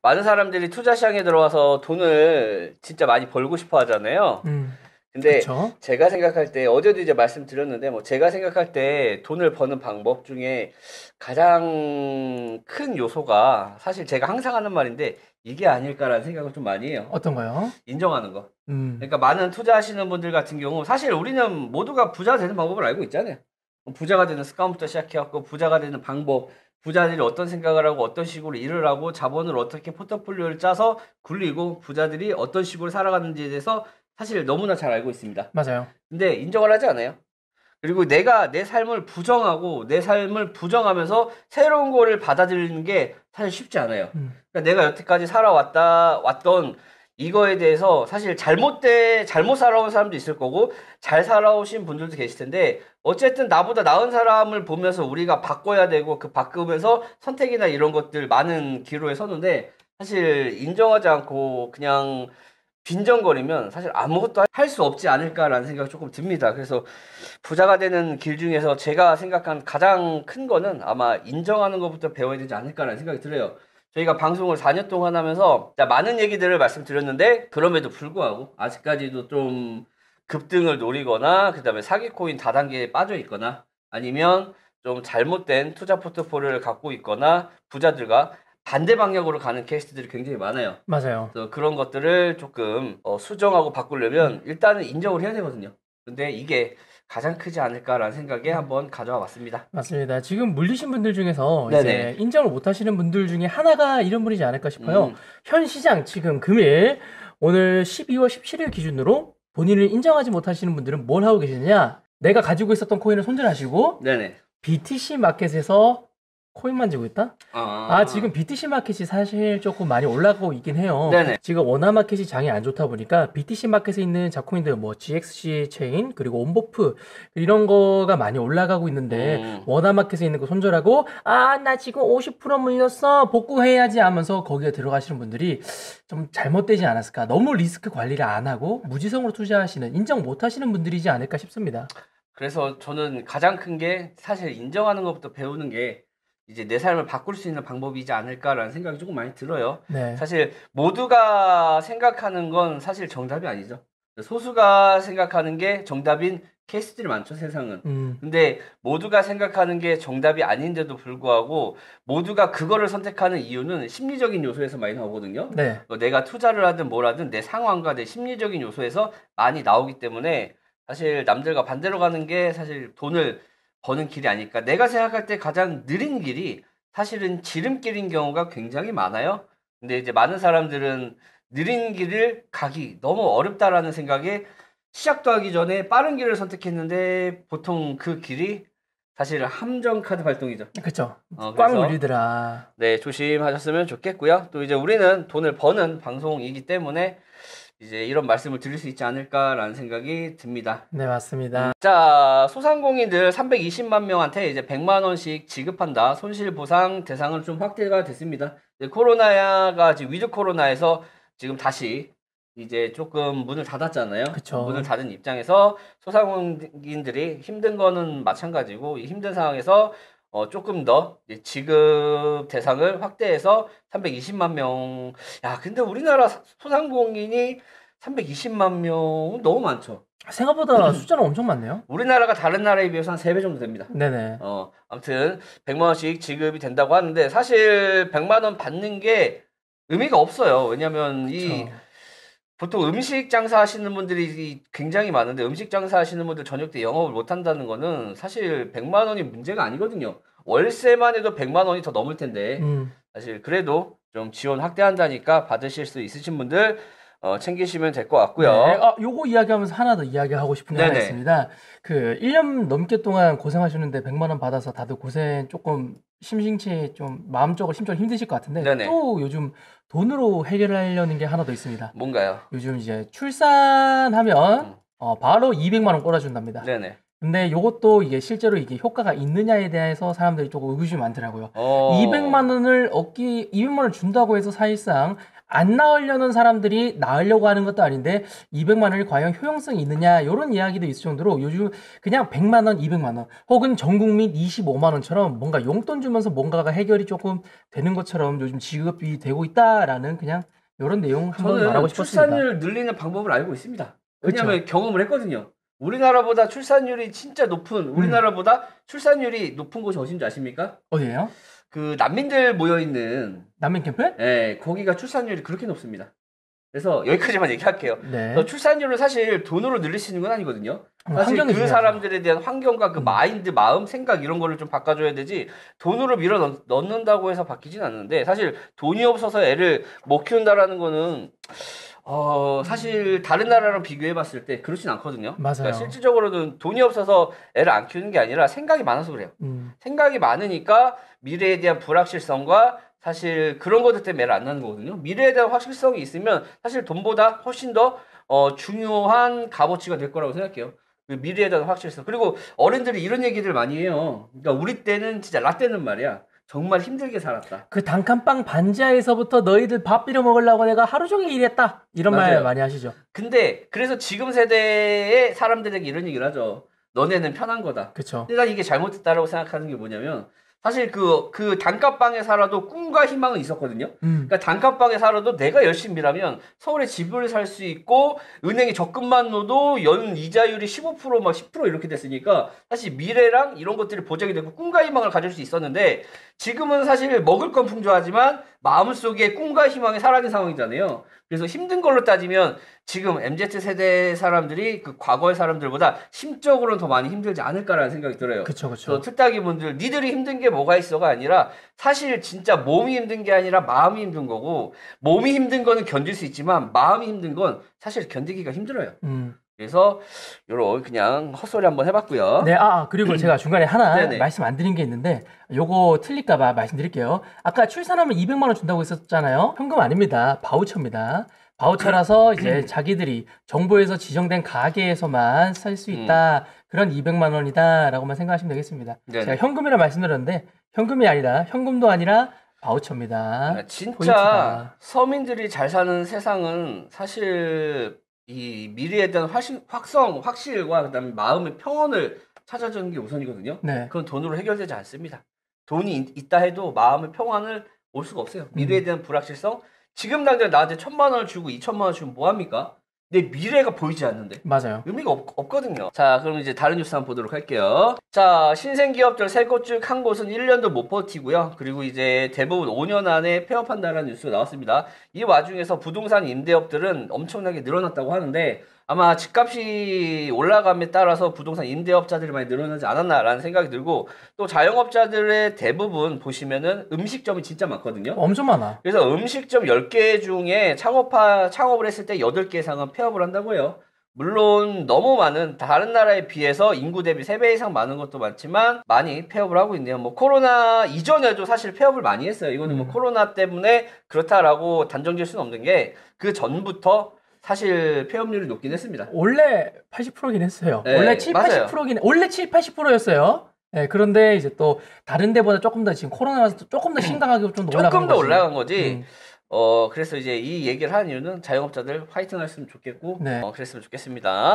많은 사람들이 투자 시장에 들어와서 돈을 진짜 많이 벌고 싶어 하잖아요. 근데 그쵸? 제가 생각할 때 어제도 이제 말씀드렸는데 뭐 제가 생각할 때 돈을 버는 방법 중에 가장 큰 요소가 사실 제가 항상 하는 말인데 이게 아닐까라는 생각을 좀 많이 해요. 어떤 거요? 인정하는 거. 그러니까 많은 투자하시는 분들 같은 경우 사실 우리는 모두가 부자 되는 방법을 알고 있잖아요. 부자가 되는 습관부터 시작해갖고 부자가 되는 방법, 부자들이 어떤 생각을 하고 어떤 식으로 일을 하고 자본을 어떻게 포트폴리오를 짜서 굴리고 부자들이 어떤 식으로 살아가는지에 대해서 사실 너무나 잘 알고 있습니다. 맞아요. 근데 인정을 하지 않아요. 그리고 내가 내 삶을 부정하고 내 삶을 부정하면서 새로운 거를 받아들이는 게 사실 쉽지 않아요. 그러니까 내가 여태까지 왔던 이거에 대해서 사실 잘못 살아온 사람도 있을 거고 잘 살아오신 분들도 계실 텐데 어쨌든 나보다 나은 사람을 보면서 우리가 바꿔야 되고 그 바꾸면서 선택이나 이런 것들 많은 기로에 섰는데 사실 인정하지 않고 그냥 빈정거리면 사실 아무것도 할 수 없지 않을까라는 생각이 조금 듭니다. 그래서 부자가 되는 길 중에서 제가 생각한 가장 큰 거는 아마 인정하는 것부터 배워야 되지 않을까라는 생각이 들어요. 저희가 방송을 4년 동안 하면서 많은 얘기들을 말씀드렸는데 그럼에도 불구하고 아직까지도 좀 급등을 노리거나 그 다음에 사기코인 다단계에 빠져 있거나 아니면 좀 잘못된 투자 포트폴리오를 갖고 있거나 부자들과 반대 방향으로 가는 케이스들이 굉장히 많아요. 맞아요. 그래서 그런 것들을 조금 수정하고 바꾸려면 일단은 인정을 해야 되거든요. 근데 이게 가장 크지 않을까라는 생각에 한번 가져와 봤습니다. 맞습니다. 지금 물리신 분들 중에서 네네. 이제 인정을 못 하시는 분들 중에 하나가 이런 분이지 않을까 싶어요. 현 시장 지금 금일 오늘 12월 17일 기준으로 본인을 인정하지 못하시는 분들은 뭘 하고 계시느냐? 내가 가지고 있었던 코인을 손절하시고 네네. BTC 마켓에서 코인 만지고 있다? 지금 BTC 마켓이 사실 조금 많이 올라가고 있긴 해요. 네네. 지금 원화 마켓이 장이 안 좋다 보니까 BTC 마켓에 있는 자코인들 뭐 GXC 체인 그리고 온보프 이런 거가 많이 올라가고 있는데 원화 마켓에 있는 거 손절하고 나 지금 50% 물렸어 복구해야지 하면서 거기에 들어가시는 분들이 좀 잘못되지 않았을까. 너무 리스크 관리를 안 하고 무지성으로 투자하시는 인정 못 하시는 분들이지 않을까 싶습니다. 그래서 저는 가장 큰 게 사실 인정하는 것부터 배우는 게 이제 내 삶을 바꿀 수 있는 방법이지 않을까라는 생각이 조금 많이 들어요. 네. 사실 모두가 생각하는 건 사실 정답이 아니죠. 소수가 생각하는 게 정답인 케이스들이 많죠, 세상은. 근데 모두가 생각하는 게 정답이 아닌데도 불구하고 모두가 그거를 선택하는 이유는 심리적인 요소에서 많이 나오거든요. 네. 내가 투자를 하든 뭘 하든 내 상황과 내 심리적인 요소에서 많이 나오기 때문에 사실 남들과 반대로 가는 게 사실 돈을 버는 길이 아닐까. 내가 생각할 때 가장 느린 길이 사실은 지름길인 경우가 굉장히 많아요. 근데 이제 많은 사람들은 느린 길을 가기 너무 어렵다라는 생각에 시작도 하기 전에 빠른 길을 선택했는데 보통 그 길이 사실 함정 카드 발동이죠. 그쵸. 꽝 그래서 울리더라. 네, 조심하셨으면 좋겠고요. 또 이제 우리는 돈을 버는 방송이기 때문에 이제 이런 말씀을 드릴 수 있지 않을까라는 생각이 듭니다. 네, 맞습니다. 자, 소상공인들 320만 명한테 이제 100만 원씩 지급한다. 손실보상 대상은 좀 확대가 됐습니다. 코로나가 지금 위드 코로나에서 지금 다시 이제 조금 문을 닫았잖아요. 그쵸. 문을 닫은 입장에서 소상공인들이 힘든 거는 마찬가지고 이 힘든 상황에서 조금 더 지급 대상을 확대해서 320만 명. 야, 근데 우리나라 소상공인이 320만 명은 너무 많죠. 생각보다 숫자는 엄청 많네요. 우리나라가 다른 나라에 비해서 한 3배 정도 됩니다. 네네. 아무튼 100만 원씩 지급이 된다고 하는데 사실 100만 원 받는 게 의미가 없어요. 왜냐면 보통 음식 장사 하시는 분들이 굉장히 많은데 음식 장사 하시는 분들 저녁 때 영업을 못 한다는 거는 사실 100만 원이 문제가 아니거든요. 월세만 해도 100만 원이 더 넘을 텐데 사실 그래도 좀 지원 확대한다니까 받으실 수 있으신 분들 챙기시면 될 것 같고요. 네. 요거 이야기하면서 하나 더 이야기하고 싶은 게 하나 있습니다. 그 1년 넘게 동안 고생하셨는데 100만 원 받아서 다들 고생 조금 심심치 좀 마음적으로 심적으로 힘드실 것 같은데 네네. 또 요즘 돈으로 해결하려는 게 하나 더 있습니다. 뭔가요? 요즘 이제 출산하면 바로 200만 원 꼬라준답니다. 네네. 근데 요것도 이게 실제로 이게 효과가 있느냐에 대해서 사람들이 조금 의구심이 많더라고요. 200만 원을 200만 원을 준다고 해서 사실상 안 낳으려는 사람들이 낳으려고 하는 것도 아닌데 200만 원이 과연 효용성이 있느냐 이런 이야기도 있을 정도로 요즘 그냥 100만 원, 200만 원 혹은 전 국민 25만 원처럼 뭔가 용돈 주면서 뭔가가 해결이 조금 되는 것처럼 요즘 지급이 되고 있다라는 그냥 이런 내용 한번 말하고 싶었습니다. 출산율 늘리는 방법을 알고 있습니다. 왜냐하면 그렇죠. 경험을 했거든요. 우리나라보다 출산율이 진짜 높은 우리나라보다 출산율이 높은 곳이 어딘지 아십니까? 어디예요? 그 난민들 모여있는 난민 캠프? 네, 거기가 출산율이 그렇게 높습니다. 그래서 여기까지만 얘기할게요. 네. 출산율을 사실 돈으로 늘릴 수 있는 건 아니거든요. 사실 그 중요하죠. 사람들에 대한 환경과 그 마인드, 마음, 생각 이런 거를 좀 바꿔줘야 되지 돈으로 밀어 넣는다고 해서 바뀌진 않는데 사실 돈이 없어서 애를 못 키운다라는 거는 사실 다른 나라랑 비교해봤을 때 그렇진 않거든요. 맞아요. 그러니까 실질적으로는 돈이 없어서 애를 안 키우는 게 아니라 생각이 많아서 그래요. 생각이 많으니까 미래에 대한 불확실성과 사실 그런 것들 때문에 애를 안 낳는 거거든요. 미래에 대한 확실성이 있으면 사실 돈보다 훨씬 더 중요한 값어치가 될 거라고 생각해요. 그 미래에 대한 확실성. 그리고 어른들이 이런 얘기들 많이 해요. 그러니까 우리 때는 진짜 라떼는 말이야. 정말 힘들게 살았다. 그 단칸방 반지하에서부터 너희들 밥 비려 먹으려고 내가 하루 종일 일했다. 이런 맞아요. 말 많이 하시죠. 근데 그래서 지금 세대의 사람들에게 이런 얘기를 하죠. 너네는 편한 거다. 그쵸. 근데 난 이게 잘못됐다라고 생각하는 게 뭐냐면 사실 그 단칸방에 살아도 꿈과 희망은 있었거든요. 그러니까 단칸방에 살아도 내가 열심히 일하면 서울에 집을 살 수 있고 은행에 적금만 넣어도 연 이자율이 15% 막 10% 이렇게 됐으니까 사실 미래랑 이런 것들이 보장이 되고 꿈과 희망을 가질 수 있었는데 지금은 사실 먹을 건 풍조하지만 마음속에 꿈과 희망이 사라진 상황이잖아요. 그래서 힘든 걸로 따지면 지금 MZ세대 사람들이 그 과거의 사람들보다 심적으로는 더 많이 힘들지 않을까라는 생각이 들어요. 그쵸, 그쵸. 틀딱이 분들, 니들이 힘든 게 뭐가 있어가 아니라 사실 진짜 몸이 힘든 게 아니라 마음이 힘든 거고 몸이 힘든 거는 견딜 수 있지만 마음이 힘든 건 사실 견디기가 힘들어요. 그래서 요런 그냥 헛소리 한번 해봤고요. 네, 그리고 제가 중간에 하나 말씀 안 드린 게 있는데 요거 틀릴까봐 말씀드릴게요. 아까 출산하면 200만 원 준다고 했었잖아요. 현금 아닙니다. 바우처입니다. 바우처라서 이제 자기들이 정부에서 지정된 가게에서만 살 수 있다. 그런 200만 원이다라고만 생각하시면 되겠습니다. 네네. 제가 현금이라 말씀드렸는데 현금이 아니라 현금도 아니라 바우처입니다. 진짜 포인트다. 서민들이 잘 사는 세상은 사실 이 미래에 대한 확실과 그다음에 마음의 평온을 찾아주는 게 우선이거든요. 네. 그건 돈으로 해결되지 않습니다. 돈이 있다 해도 마음의 평안을 올 수가 없어요. 미래에 대한 불확실성. 지금 당장 나한테 1,000만 원을 주고 2,000만 원 주면 뭐합니까? 내 미래가 보이지 않는데. 맞아요. 의미가 없거든요. 자, 그럼 이제 다른 뉴스 한번 보도록 할게요. 자, 신생기업들 새 곳 중 한 곳은 1년도 못 버티고요. 그리고 이제 대부분 5년 안에 폐업한다라는 뉴스가 나왔습니다. 이 와중에서 부동산 임대업들은 엄청나게 늘어났다고 하는데 아마 집값이 올라감에 따라서 부동산 임대업자들이 많이 늘어나지 않았나라는 생각이 들고 또 자영업자들의 대부분 보시면은 음식점이 진짜 많거든요. 엄청 많아. 그래서 음식점 10개 중에 창업을 했을 때 8개 이상은 폐업을 한다고 해요. 물론 너무 많은 다른 나라에 비해서 인구 대비 3배 이상 많은 것도 많지만 많이 폐업을 하고 있네요. 뭐 코로나 이전에도 사실 폐업을 많이 했어요. 이거는 뭐 코로나 때문에 그렇다라고 단정 지을 수는 없는 게 그 전부터 사실 폐업률이 높긴 했습니다. 원래 80%긴 했어요. 네, 원래 7, 80%긴 원래 7, 80%였어요. 네, 그런데 이제 또 다른 데보다 조금 더 지금 코로나라서 조금 더 심각하게 좀 조금 더 올라간 거지. 그래서 이제 이 얘기를 하는 이유는 자영업자들 화이팅 했으면 좋겠고 그랬으면 좋겠습니다.